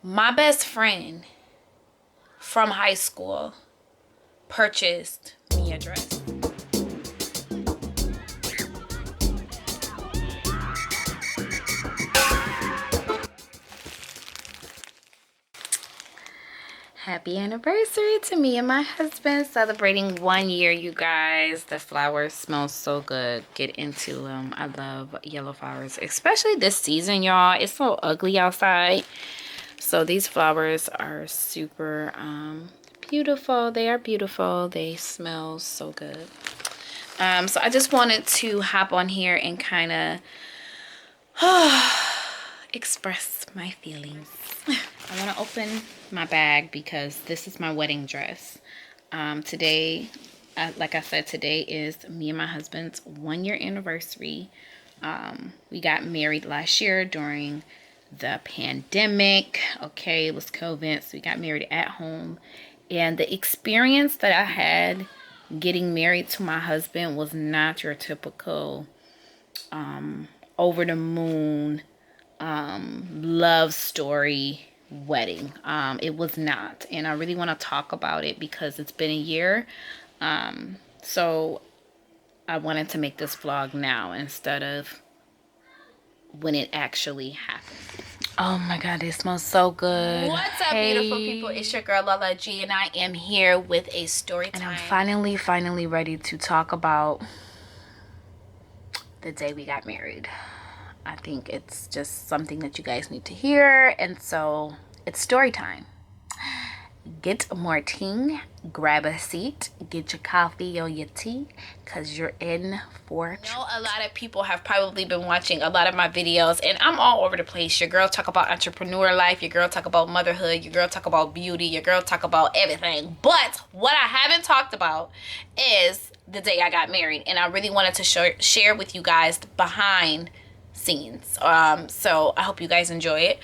My best friend from high school purchased me a dress. Happy anniversary to me and my husband, celebrating 1 year, you guys. The flowers smell so good. Get into them. I love yellow flowers, especially this season, y'all. It's so ugly outside. So these flowers are super beautiful. They are beautiful. They smell so good. So I just wanted to hop on here and kind of express my feelings. I want to open my bag because this is my wedding dress. Today, like I said, today is me and my husband's 1 year anniversary. We got married last year during the pandemic. Okay, it was COVID, so we got married at home. And the experience that I had getting married to my husband was not your typical over the moon love story wedding. It was not, and I really want to talk about it because it's been a year. So I wanted to make this vlog now instead of when it actually happened. Oh my god, it smells so good. What's up, beautiful people? It's your girl Lala G, and I am here with a story time. And I'm finally ready to talk about the day we got married. I think it's just something that you guys need to hear, and so it's story time. Get more tea, grab a seat, get your coffee or your tea, because you're in for... I know a lot of people have probably been watching a lot of my videos, and I'm all over the place. Your girl talk about entrepreneur life, your girl talk about motherhood, your girl talk about beauty, your girl talk about everything. But what I haven't talked about is the day I got married, and I really wanted to share with you guys behind scenes. So I hope you guys enjoy it.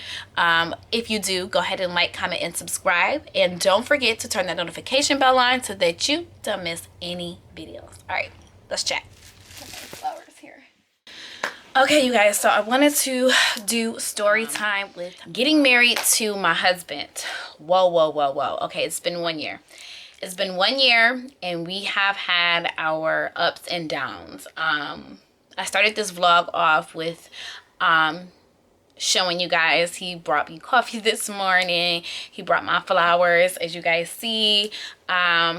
If you do, go ahead and like, comment, and subscribe, and don't forget to turn that notification bell on so that you don't miss any videos. All right, let's chat. Flowers here. Okay, you guys, so I wanted to do story time with getting married to my husband. Whoa. Okay, it's been 1 year. It's been 1 year, and we have had our ups and downs. I started this vlog off with showing you guys he brought me coffee this morning. He brought my flowers, as you guys see.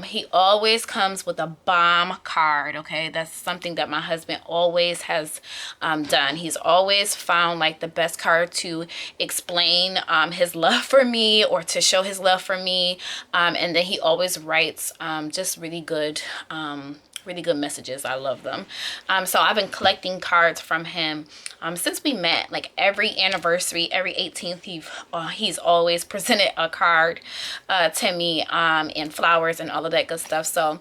He always comes with a bomb card, okay? That's something that my husband always has done. He's always found like the best card to explain his love for me, or to show his love for me. And then he always writes just really good messages. I love them. So I've been collecting cards from him since we met. Like every anniversary, every 18th, he's always presented a card to me, and flowers and all of that good stuff. So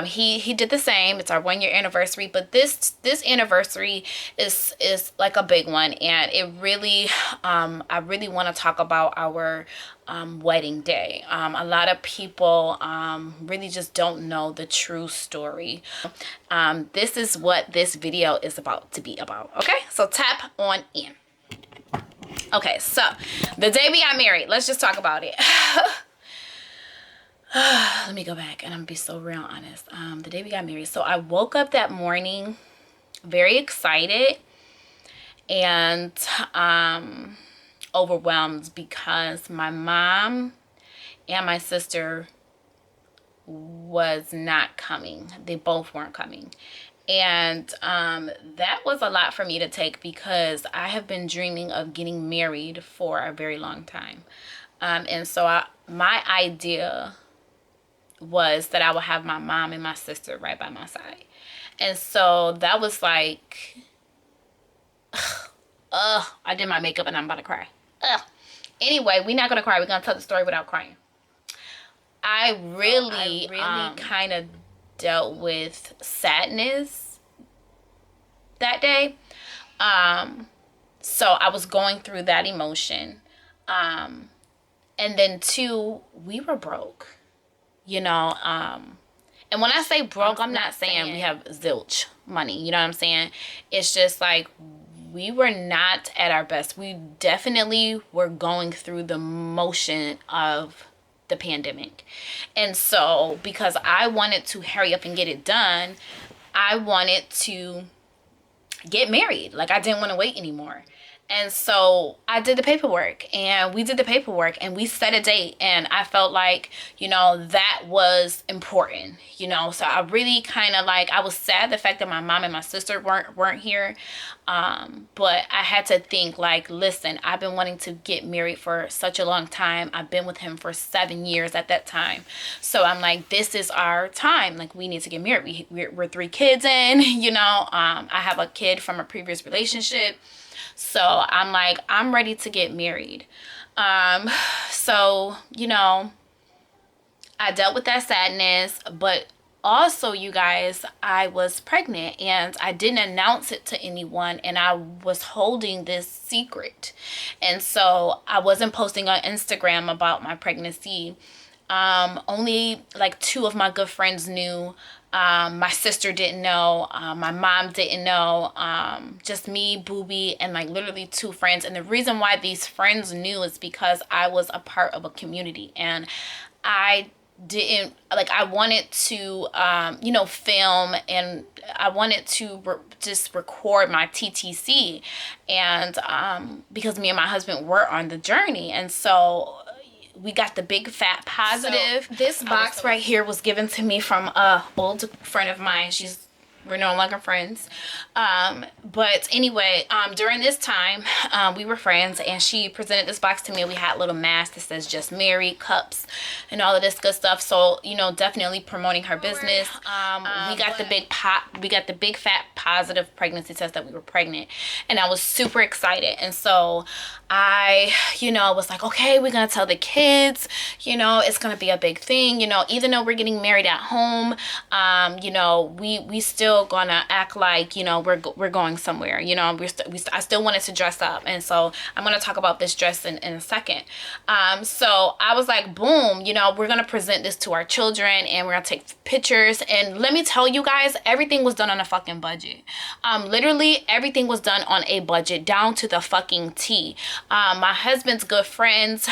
he did the same. It's our 1 year anniversary, but this anniversary is like a big one, and it really I really want to talk about our wedding day. A lot of people really just don't know the true story. This is what this video is about to be about. Okay, so tap on in. Okay, so the day we got married, let's just talk about it. Let me go back, and I'm gonna be so real honest. The day we got married, so I woke up that morning very excited and overwhelmed because my mom and my sister was not coming. They both weren't coming, and that was a lot for me to take because I have been dreaming of getting married for a very long time. And so my idea was that I would have my mom and my sister right by my side, and so that was like I did my makeup and I'm about to cry. Anyway, we're not gonna cry. We're gonna tell the story without crying. I really kind of dealt with sadness that day. So I was going through that emotion. And then two, we were broke, you know. And when I say broke, I'm not saying we have zilch money. You know what I'm saying? It's just like we were not at our best. We definitely were going through the motion of the pandemic. And so because I wanted to hurry up and get it done, I wanted to get married. Like, I didn't want to wait anymore. And so I did the paperwork, and we did the paperwork, and we set a date, and I felt like, you know, that was important, you know. So I really kind of like, I was sad the fact that my mom and my sister weren't here. But I had to think like, listen, I've been wanting to get married for such a long time. I've been with him for 7 years at that time. So I'm like, this is our time. Like, we need to get married. We're 3 kids in, you know. I have a kid from a previous relationship. So I'm like, I'm ready to get married. So, you know, I dealt with that sadness, but also, you guys, I was pregnant, and I didn't announce it to anyone, and I was holding this secret. And so I wasn't posting on Instagram about my pregnancy. Only like 2 of my good friends knew. My sister didn't know. My mom didn't know. Just me, Booby, and like literally 2 friends. And the reason why these friends knew is because I was a part of a community, and I didn't like, I wanted to you know, film, and I wanted to just record my TTC, and because me and my husband were on the journey. And so we got the big fat positive. So this box right here was given to me from a old friend of mine. We're no longer friends. But anyway, during this time, we were friends, and she presented this box to me. We had little masks that says "Just Married," cups, and all of this good stuff. So, you know, definitely promoting her business. We got the big fat positive pregnancy test that we were pregnant, and I was super excited. And so I, you know, was like, okay, we're gonna tell the kids, you know, it's gonna be a big thing, you know, even though we're getting married at home, you know, we still gonna act like, you know, we're going somewhere, you know. I still wanted to dress up. And so I'm gonna talk about this dress in a second. So I was like, boom, you know, we're gonna present this to our children, and we're gonna take pictures. And let me tell you guys, everything was done on a fucking budget. Literally everything was done on a budget, down to the fucking T. My husband's good friends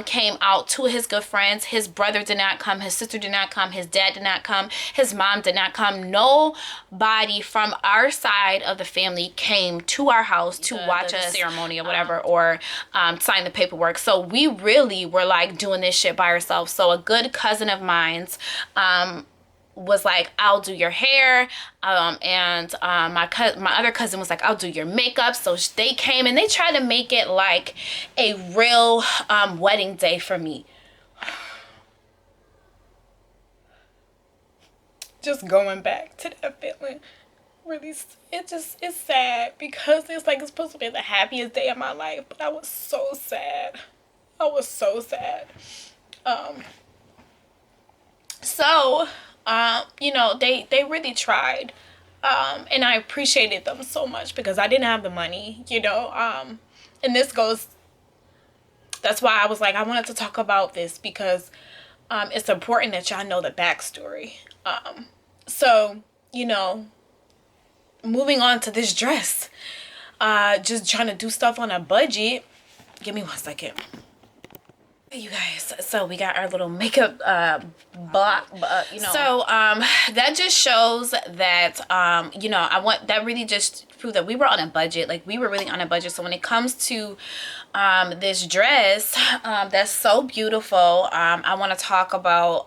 came out. 2 of his good friends. His brother did not come. His sister did not come. His dad did not come. His mom did not come. Nobody from our side of the family came to our house to watch a ceremony or whatever, or sign the paperwork. So we really were like doing this shit by ourselves. So a good cousin of mine's was like, I'll do your hair, and my other cousin was like, I'll do your makeup. So they came, and they tried to make it like a real wedding day for me. Just going back to that feeling, really, it's sad, because it's like, it's supposed to be the happiest day of my life, but I was so sad. I was so sad. So you know, they really tried, and I appreciated them so much, because I didn't have the money, you know. And that's why I was like, I wanted to talk about this, because it's important that y'all know the backstory. So, you know, moving on to this dress, just trying to do stuff on a budget. Give me 1 second. You guys, so we got our little makeup block, you know. So that just shows that you know, that really just proved that we were on a budget. Like, we were really on a budget. So when it comes to this dress, that's so beautiful, I want to talk about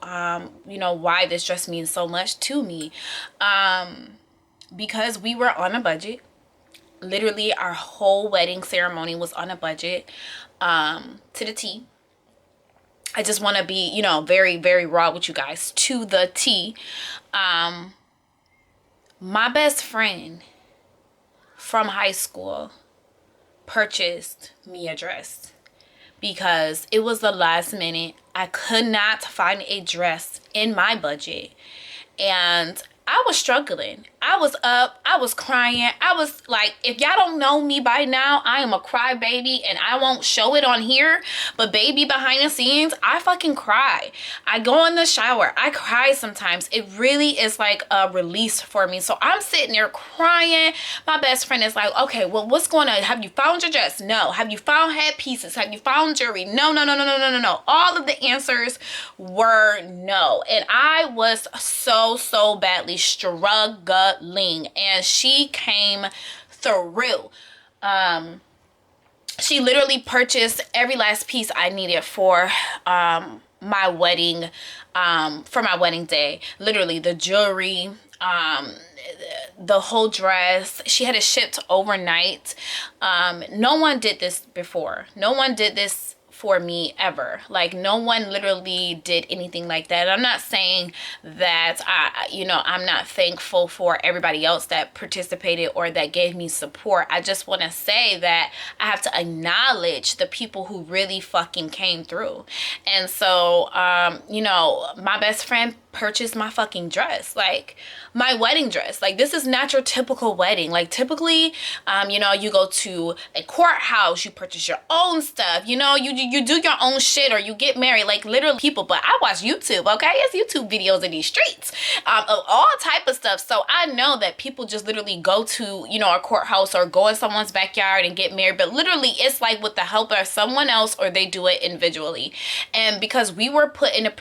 you know, why this dress means so much to me, because we were on a budget. Literally our whole wedding ceremony was on a budget, to the T. I just want to be, you know, very, very raw with you guys, to the T. My best friend from high school purchased me a dress, because it was the last minute. I could not find a dress in my budget, and I was struggling. I was up. I was crying. I was like, if y'all don't know me by now, I am a crybaby and I won't show it on here. But baby, behind the scenes, I fucking cry. I go in the shower. I cry sometimes. It really is like a release for me. So I'm sitting there crying. My best friend is like, okay, well, what's going on? Have you found your dress? No. Have you found head pieces? Have you found jewelry? No, no, no, no, no, no, no, no. All of the answers were no. And I was so badly struggling, and she came through. She literally purchased every last piece I needed for my wedding, for my wedding day. Literally the jewelry, the whole dress. She had it shipped overnight. No one did this before. No one did this for me ever. Like, no one literally did anything like that. I'm not saying that I'm not thankful for everybody else that participated or that gave me support. I just want to say that I have to acknowledge the people who really fucking came through. And so my best friend purchased my fucking dress, like my wedding dress. Like, this is not your typical wedding. Like, typically you go to a courthouse, you purchase your own stuff, you do your own shit, or you get married, like literally people. But I watch YouTube, okay? It's YouTube videos in these streets of all type of stuff. So I know that people just literally go to a courthouse or go in someone's backyard and get married, but literally it's like with the help of someone else, or they do it individually. And because we were put in a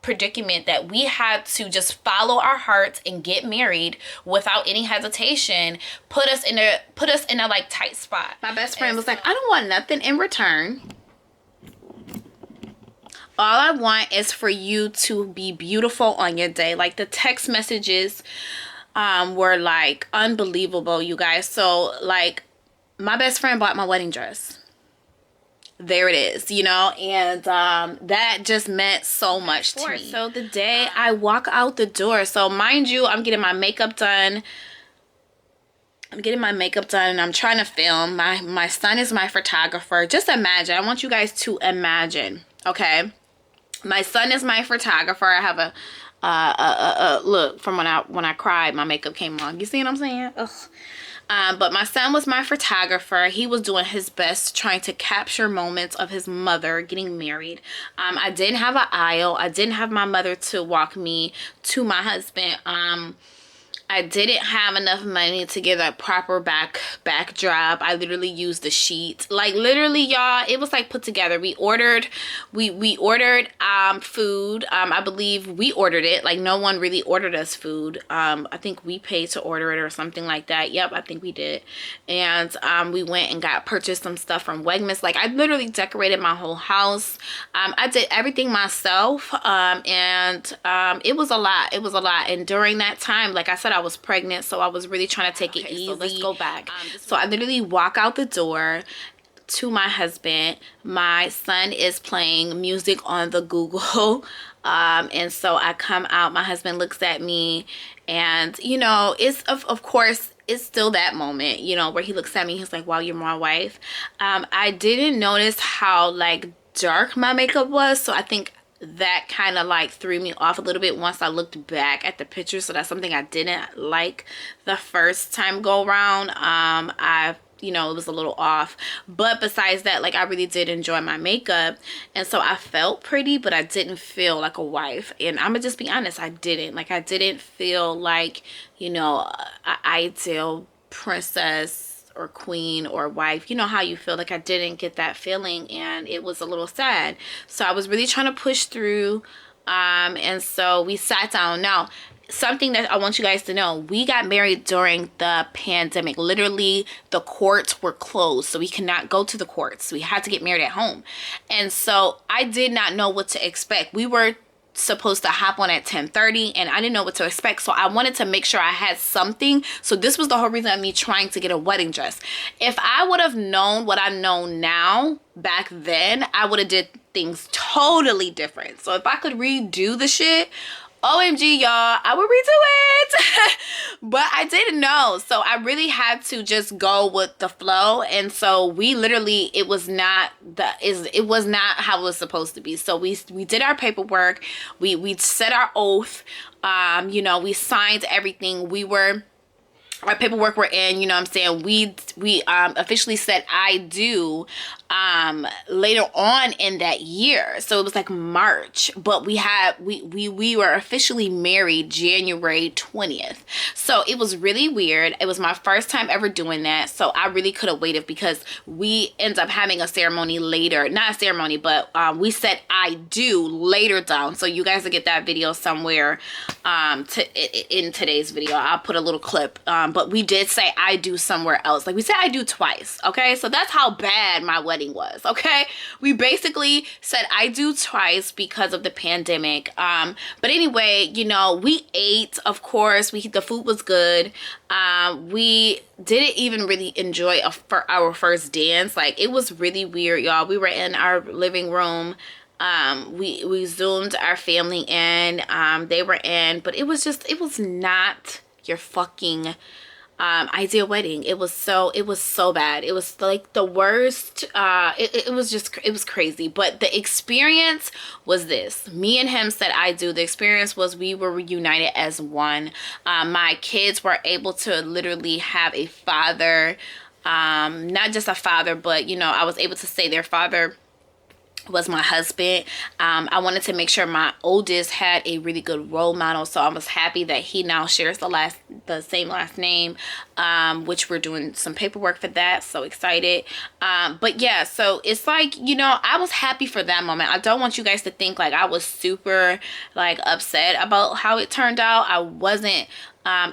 predicament that we had to just follow our hearts and get married without any hesitation, put us in a like tight spot. My best friend was like, I don't want nothing in return. All I want is for you to be beautiful on your day. Like, the text messages were like unbelievable, you guys. So like, my best friend bought my wedding dress. There it is, and that just meant so much to me. So the day I walk out the door, so mind you, I'm getting my makeup done. And I'm trying to film. My son is my photographer. Just imagine. I want you guys to imagine, okay? My son is my photographer. I have a look, from when I cried, my makeup came on. You see what I'm saying? Ugh. But my son was my photographer. He was doing his best trying to capture moments of his mother getting married. I didn't have an aisle. I didn't have my mother to walk me to my husband. I didn't have enough money to get a proper backdrop. I literally used the sheet. Like, literally, y'all, it was like put together. We ordered food. I believe we ordered it. Like, no one really ordered us food. I think we paid to order it or something like that. Yep, I think we did. And we went and purchased some stuff from Wegmans. Like, I literally decorated my whole house. I did everything myself. And it was a lot. It was a lot. And during that time, like I said, I was pregnant, so I was really trying to take it easy. So let's go back. So I literally walk out the door to my husband. My son is playing music on the Google. And so I come out, my husband looks at me, and it's of course it's still that moment, where he looks at me, he's like, wow, you're my wife. I didn't notice how like dark my makeup was, so I think that kind of like threw me off a little bit once I looked back at the picture. So that's something I didn't like the first time go around. It was a little off, but besides that, like, I really did enjoy my makeup, and so I felt pretty, but I didn't feel like a wife. And I'm gonna just be honest, I didn't feel like an ideal princess or queen or wife. How you feel. Like, I didn't get that feeling, and it was a little sad. So I was really trying to push through, and so we sat down. Now, something that I want you guys to know, we got married during the pandemic. Literally, the courts were closed, so we could not go to the courts. We had to get married at home. And so I did not know what to expect. We were supposed to hop on at 10:30, and I didn't know what to expect, so I wanted to make sure I had something. So this was the whole reason of me trying to get a wedding dress. If I would have known what I know now back then, I would have did things totally different. So if I could redo the shit, OMG, y'all, I would redo it. But I didn't know. So I really had to just go with the flow. And so we literally, it was not how it was supposed to be. So we did our paperwork. We said our oath. You know, we signed everything. Our paperwork were in, you know what I'm saying? We officially said I do later on in that year. So it was like March, but we were officially married January 20th. So it was really weird. It was my first time ever doing that. So I really could have waited because we end up having a ceremony later. Not a ceremony, but we said I do later down. So you guys will get that video somewhere in today's video. I'll put a little clip. But we did say I do somewhere else. Like we said I do twice. Okay. So that's how bad my wedding was. Okay. We basically said I do twice because of the pandemic. But anyway, you know, we ate, of course, the food was good. We didn't even really enjoy for our first dance. Like it was really weird, y'all. We were in our living room. We zoomed our family in, they were in, but it was not your fucking ideal wedding. It was so bad. It was like the worst. It was crazy. But the experience was this. Me and him said I do. The experience was we were reunited as one. My kids were able to literally have a father, not just a father, but you know, I was able to say their father was my husband. I wanted to make sure my oldest had a really good role model, so I was happy that he now shares the same last name, which we're doing some paperwork for that. So excited. But yeah, so it's like, you know, I was happy for that moment. I don't want you guys to think like I was super like upset about how it turned out. I wasn't.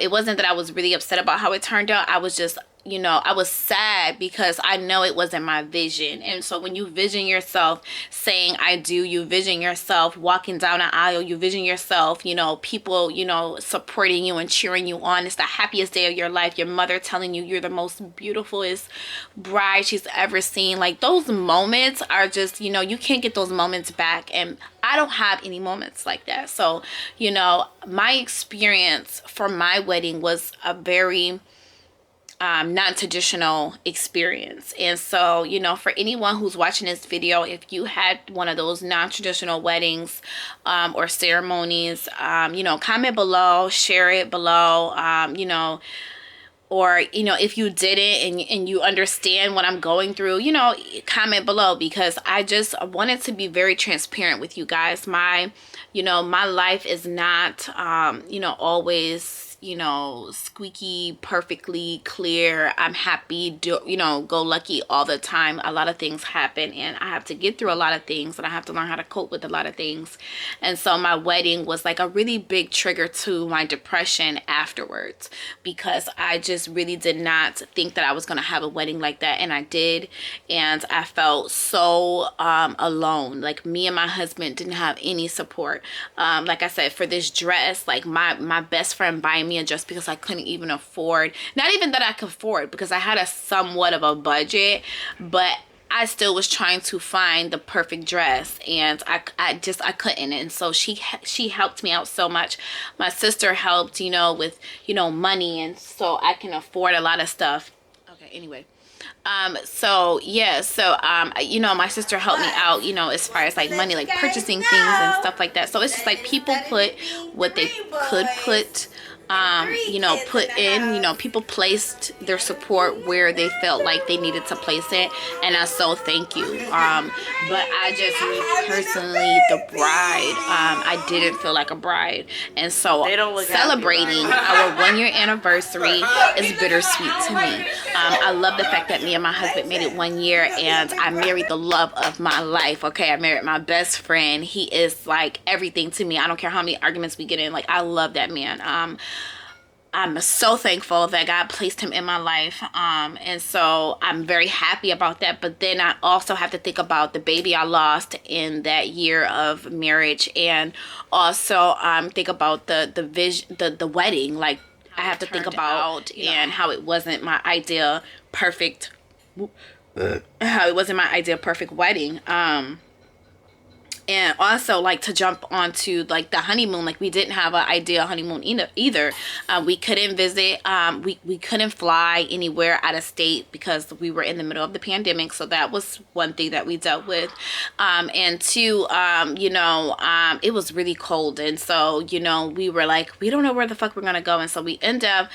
It wasn't that I was really upset about how it turned out. I was just, you know, I was sad because I know it wasn't my vision. And so when you vision yourself saying I do, you vision yourself walking down an aisle, you vision yourself, you know, people, you know, supporting you and cheering you on. It's the happiest day of your life. Your mother telling you you're the most beautifulest bride she's ever seen. Like those moments are just, you know, you can't get those moments back. And I don't have any moments like that. So, you know, my experience for my wedding was a very non-traditional experience. And so, you know, for anyone who's watching this video, if you had one of those non-traditional weddings or ceremonies, you know, comment below, share it below, you know, or, you know, if you didn't and you understand what I'm going through, you know, comment below, because I just wanted to be very transparent with you guys. You know, my life is not, you know, always, you know, squeaky, perfectly clear. I'm happy, you know, go lucky all the time. A lot of things happen and I have to get through a lot of things and I have to learn how to cope with a lot of things. And so my wedding was like a really big trigger to my depression afterwards, because I just really did not think that I was going to have a wedding like that. And I did. And I felt so alone. Like me and my husband didn't have any support. Like I said, for this dress, like my best friend buying me a dress because I couldn't even afford, not even that I could afford, because I had a somewhat of a budget, but I still was trying to find the perfect dress, and I couldn't. And so she helped me out so much. My sister helped, you know, with, you know, money, and so I can afford a lot of stuff. Okay, anyway. So yeah, so you know, my sister helped me out, you know, as far as like money, like purchasing things and stuff like that. So it's just like people put what they could put, you know, put in, you know, people placed their support where they felt like they needed to place it, and I so thank you. But I just, me personally, the bride, I didn't feel like a bride, and so celebrating our 1 year anniversary is bittersweet to me. I love the fact that me and my husband made it 1 year, and I married the love of my life. Okay, I married my best friend. He is like everything to me. I don't care how many arguments we get in. Like, I love that man. I'm so thankful that God placed him in my life. And so I'm very happy about that. But then I also have to think about the baby I lost in that year of marriage, and also think about the wedding. Like, I have to think about, and how it wasn't my ideal perfect wedding. and also like to jump onto like the honeymoon. Like we didn't have an ideal honeymoon either. We couldn't visit, we couldn't fly anywhere out of state because we were in the middle of the pandemic, so that was one thing that we dealt with. And two, it was really cold, and so we were like, we don't know where the fuck we're gonna go, and so we end up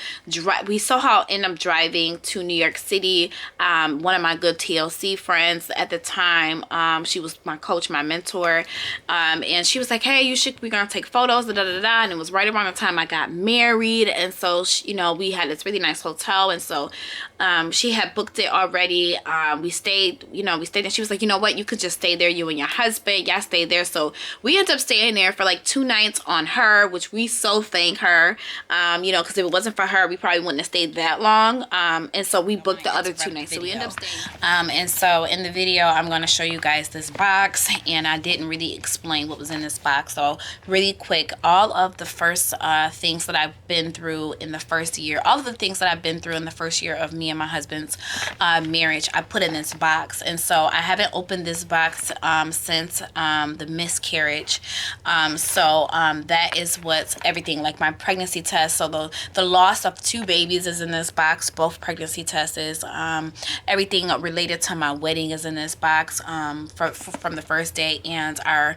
we somehow end up driving to New York City. One of my good TLC friends at the time, she was my coach, my mentor, and she was like, hey, we're gonna take photos, da da da da. And it was right around the time I got married, and so we had this really nice hotel, and so she had booked it already. We stayed, and she was like, you know what, you could just stay there, you and your husband, y'all stay there. So we ended up staying there for like 2 nights on her, which we so thank her, because if it wasn't for her, we probably wouldn't have stayed that long. And so we booked the other 2 nights, so we ended up staying. And so in the video, I'm going to show you guys this box, and I didn't really explain what was in this box. So really quick, all of the first things that I've been through in the first year, all of the things that I've been through in the first year of me and my husband's marriage, I put in this box. And so I haven't opened this box since the miscarriage. That is what's everything, like my pregnancy test. So the loss of 2 babies is in this box, both pregnancy tests. Everything related to my wedding is in this box, from the first day, and our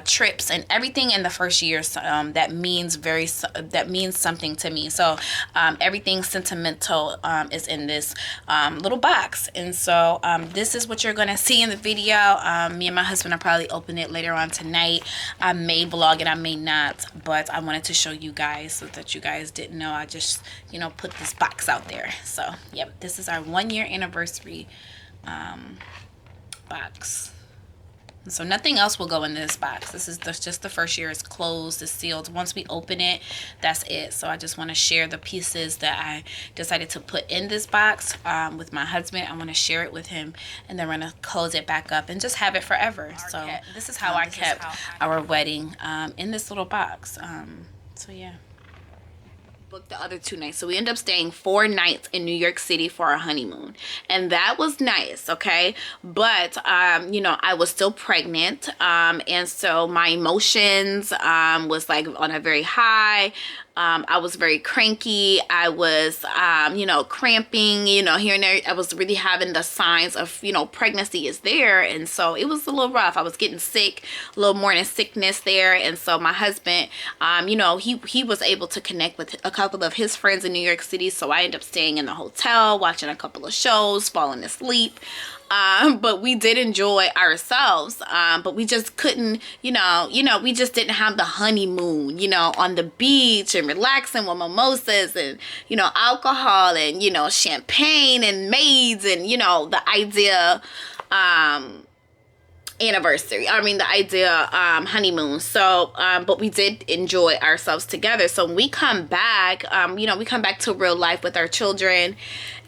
trips and everything in the first year that means something to me. So everything sentimental is in this little box. And so this is what you're gonna see in the video. Me and my husband will probably open it later on tonight. I may vlog it, I may not, but I wanted to show you guys so that you guys didn't know. I just put this box out there. So yep, this is our 1-year anniversary box. So nothing else will go in this box. This is just the first year. It's closed, it's sealed. Once we open it, that's it. So I just want to share the pieces that I decided to put in this box with my husband. I want to share it with him, and then we're going to close it back up and just have it forever. So this is how I kept our wedding in this little box. So yeah. Booked the other 2 nights, so we ended up staying 4 nights in New York City for our honeymoon, and that was nice, okay? But I was still pregnant, and so my emotions was like on a very high. I was very cranky. I was cramping, here and there. I was really having the signs of pregnancy is there, and so it was a little rough. I was getting sick, a little morning sickness there, and so my husband, he was able to connect with a couple of his friends in New York City, so I ended up staying in the hotel, watching a couple of shows, falling asleep. But we did enjoy ourselves, but we just couldn't, we just didn't have the honeymoon, on the beach and relaxing with mimosas and, alcohol and, champagne and maids and, the idea, honeymoon. So but we did enjoy ourselves together. So when we come back, we come back to real life with our children,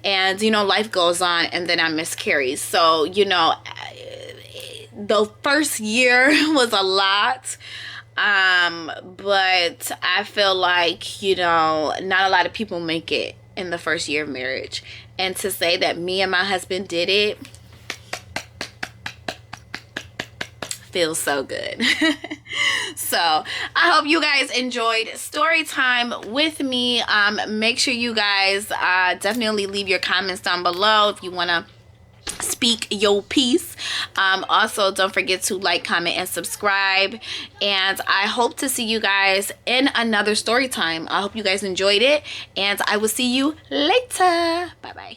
and life goes on, and then I miscarried. So the first year was a lot, but I feel like not a lot of people make it in the first year of marriage, and to say that me and my husband did it feels so good. So I hope you guys enjoyed story time with me. Make sure you guys definitely leave your comments down below if you want to speak your piece. Also, don't forget to like, comment, and subscribe, and I hope to see you guys in another story time. I hope you guys enjoyed it, and I will see you later. Bye bye.